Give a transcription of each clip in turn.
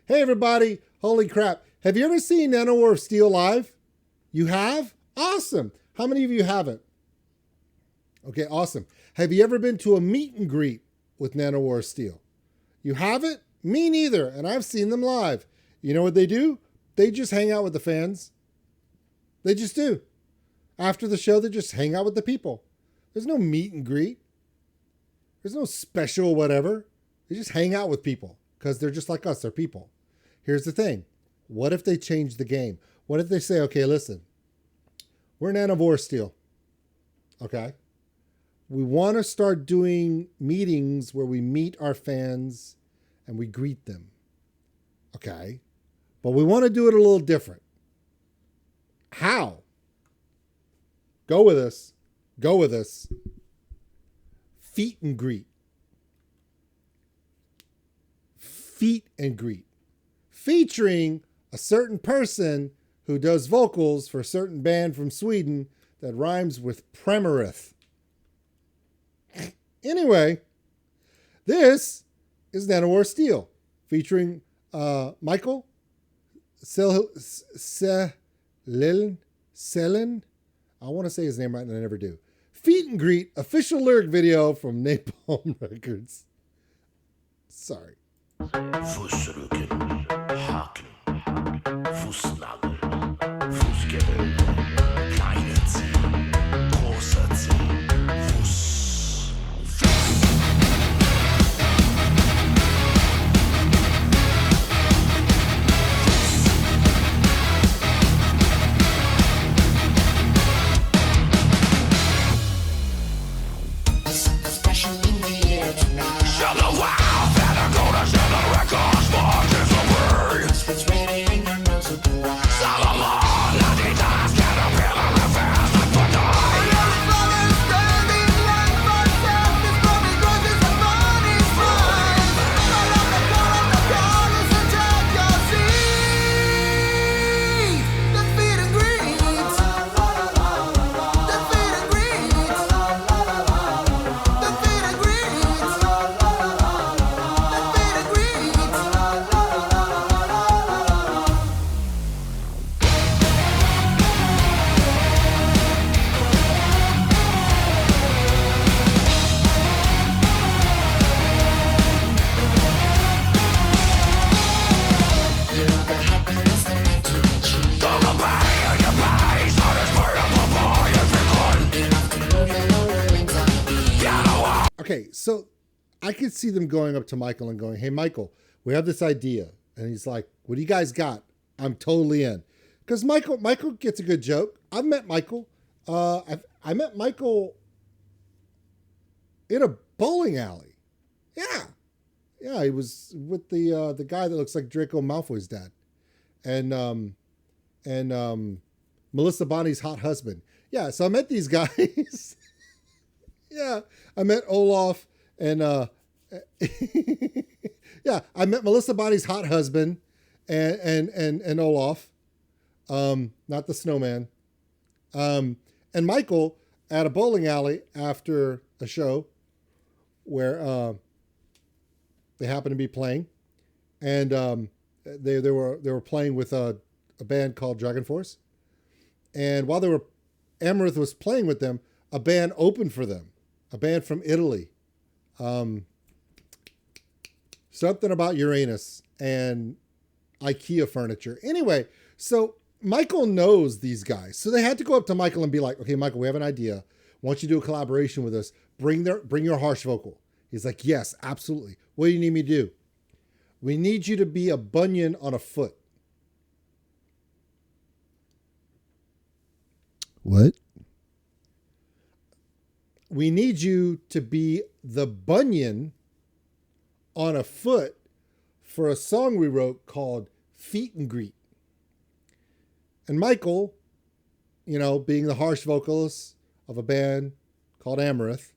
Hey everybody, holy crap. Have you ever seen Nanowar of Steel live? You have? Awesome. How many of you haven't? Okay, awesome. Have you ever been to a meet and greet with Nanowar of Steel? You haven't? Me neither, and I've seen them live. You know what they do? They just hang out with the fans. They just do. After the show, they just hang out with the people. There's no meet and greet. There's no special whatever. They just hang out with people because they're just like us. They're people. Here's the thing. What if they change the game? What if they say, okay, listen, we're Nanowar Steel. Okay? We want to start doing meetings where we meet our fans and we greet them. Okay? But we want to do it a little different. How? Go with us. Go with us. Feet and greet. Feet and greet. Featuring a certain person who does vocals for a certain band from Sweden that rhymes with Premerith. Anyway, this is Nanowar Steel featuring Mikael Sehlin. I want to say his name right, and I never do. Feet and Greet, official lyric video from Napalm Records. Sorry. Fußrücken, Haken, Fußnagel, Fußgewölbe, kleine Zeh, großer Zeh, Fuß. Okay, so I could see them going up to Michael and going, hey, Michael, we have this idea. And he's like, what do you guys got? I'm totally in. Because Michael gets a good joke. I've met Michael. I met Michael in a bowling alley. Yeah. Yeah, he was with the guy that looks like Draco Malfoy's dad. And Melissa Bonnie's hot husband. Yeah, so I met these guys. Yeah, I met Olaf and yeah, I met Melissa Bonnie's hot husband and Olaf, not the snowman, and Michael at a bowling alley after a show where they happened to be playing, and they were playing with a band called DragonForce, and while Amaranthe was playing with them, a band opened for them. A band from Italy. Something about Uranus and IKEA furniture. Anyway, so Michael knows these guys. So they had to go up to Michael and be like, okay, Michael, we have an idea. Why don't you do a collaboration with us? Bring your harsh vocal. He's like, yes, absolutely. What do you need me to do? We need you to be a bunion on a foot. What? We need you to be the bunion on a foot for a song we wrote called Feet and Greet. And Michael, you know, being the harsh vocalist of a band called Amaranthe,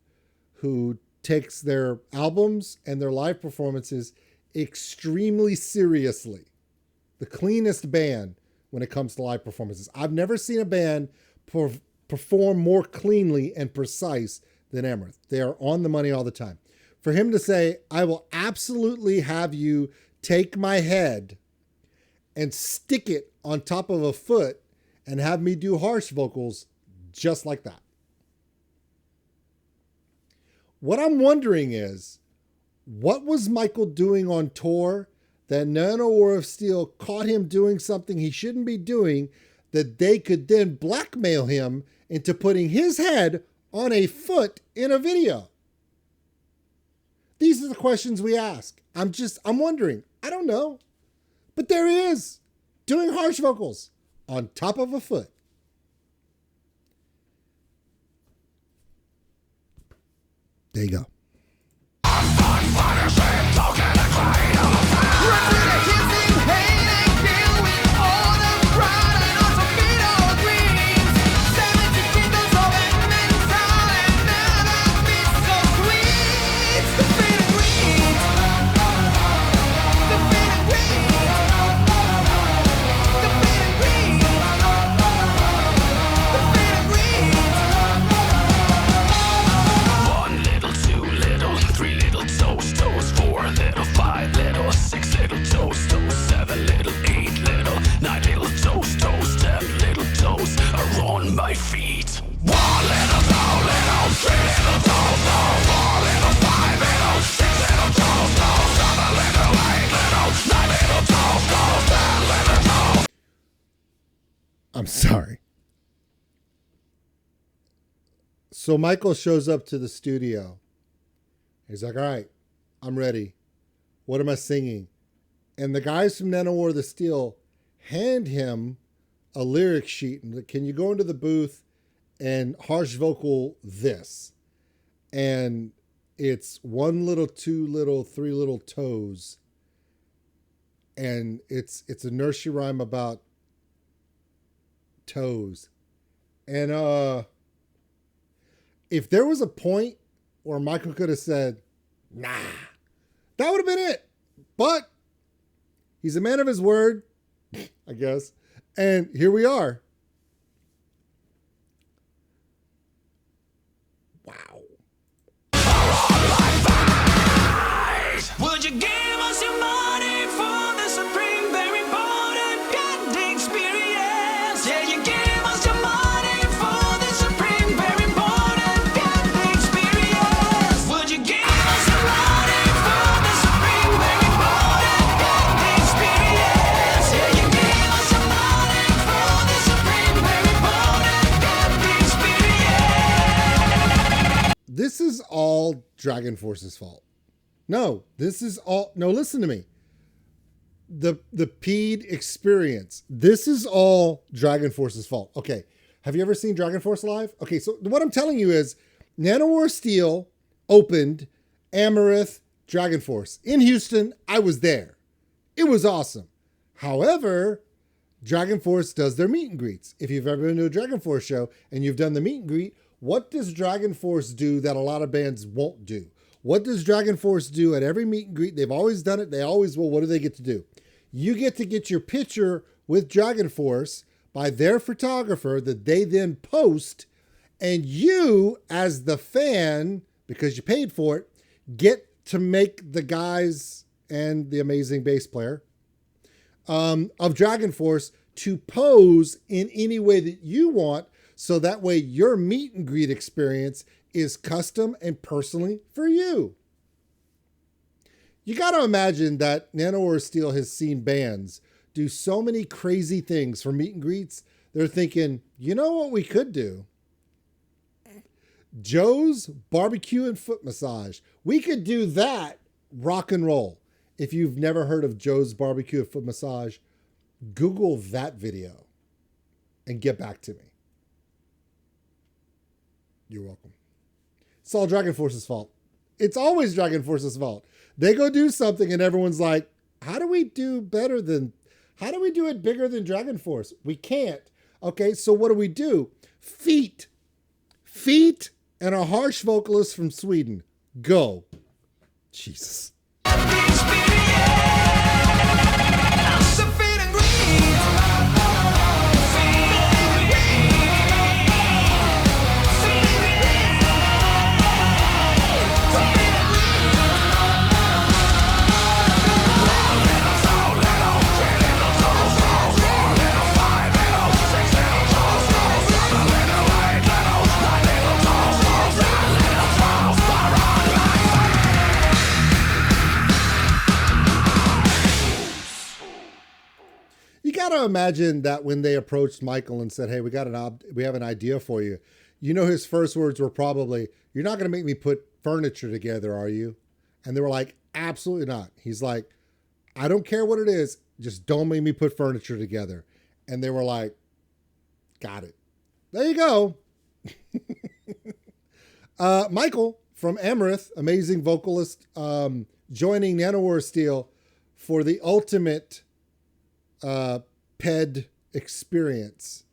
who takes their albums and their live performances extremely seriously. The cleanest band when it comes to live performances. I've never seen a band perform more cleanly and precise than Amaranthe. They are on the money all the time. For him to say, I will absolutely have you take my head and stick it on top of a foot and have me do harsh vocals just like that. What I'm wondering is, what was Michael doing on tour that Nanowar of Steel caught him doing something he shouldn't be doing, that they could then blackmail him into putting his head on a foot in a video? These are the questions we ask. I'm wondering. I don't know. But there he is, doing harsh vocals on top of a foot. There you go. My feet. 1 little, 2 little, 3 little toes, 4 little, 5 little, 6 little toes, 7 little, 8 little, 9 little toes, 10 little toes. I'm sorry. So Michael shows up to the studio. He's like, all right, I'm ready. What am I singing? And the guys from Nanowar the Steel hand him a lyric sheet and can you go into the booth and harsh vocal this? And it's 1 little, 2 little, 3 little toes. And it's a nursery rhyme about toes. And if there was a point where Michael could have said, nah, that would have been it. But he's a man of his word, I guess. And here we are. Wow. Would you give us your money for the supreme, very important God experience? Yeah, you give us your money for the supreme, very important God experience. Would you give us your money for the supreme, very important God experience? Yeah, you give us your money for the supreme, very important God experience. This is all DragonForce's fault. No, listen to me. The PED experience. This is all DragonForce's fault. Okay. Have you ever seen DragonForce live? Okay, so what I'm telling you is Nanowar Steel opened Amaranthe DragonForce in Houston. I was there. It was awesome. However, DragonForce does their meet and greets. If you've ever been to a DragonForce show and you've done the meet and greet, what does DragonForce do that a lot of bands won't do? What does DragonForce do at every meet and greet? They've always done it. They always will. What do they get to do? You get to get your picture with DragonForce by their photographer that they then post. And you, as the fan, because you paid for it, get to make the guys and the amazing bass player of DragonForce to pose in any way that you want. So that way your meet and greet experience is custom and personally for you. You got to imagine that Nanowar Steel has seen bands do so many crazy things for meet and greets. They're thinking, you know what we could do? Joe's Barbecue and Foot Massage. We could do that rock and roll. If you've never heard of Joe's Barbecue and Foot Massage, Google that video and get back to me. You're welcome. It's all DragonForce's fault. It's always DragonForce's fault. They go do something and everyone's like, how do we do it bigger than DragonForce? We can't. Okay, so what do? Feet and a harsh vocalist from Sweden. Go. Jesus. gotta imagine that when they approached Michael and said, "Hey, we have an idea for you," you know, his first words were probably, "You're not gonna make me put furniture together, are you?" And they were like, "Absolutely not." He's like, "I don't care what it is, just don't make me put furniture together." And they were like, "Got it." There you go. Michael from Amaranthe, amazing vocalist, joining Nanowar Steel for the ultimate PED experience.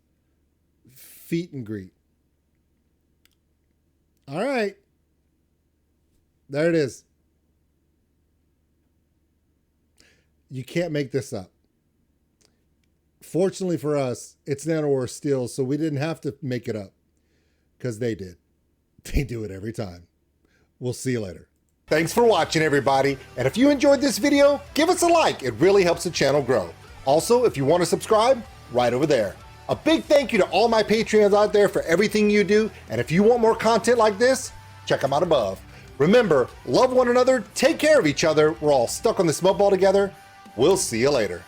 Feet and greet. All right. There it is. You can't make this up. Fortunately for us, it's Nanowar Steel, so we didn't have to make it up because they did. They do it every time. We'll see you later. Thanks for watching, everybody. And if you enjoyed this video, give us a like. It really helps the channel grow. Also, if you want to subscribe, right over there. A big thank you to all my Patreons out there for everything you do. And if you want more content like this, check them out above. Remember, love one another, take care of each other. We're all stuck on this mud ball together. We'll see you later.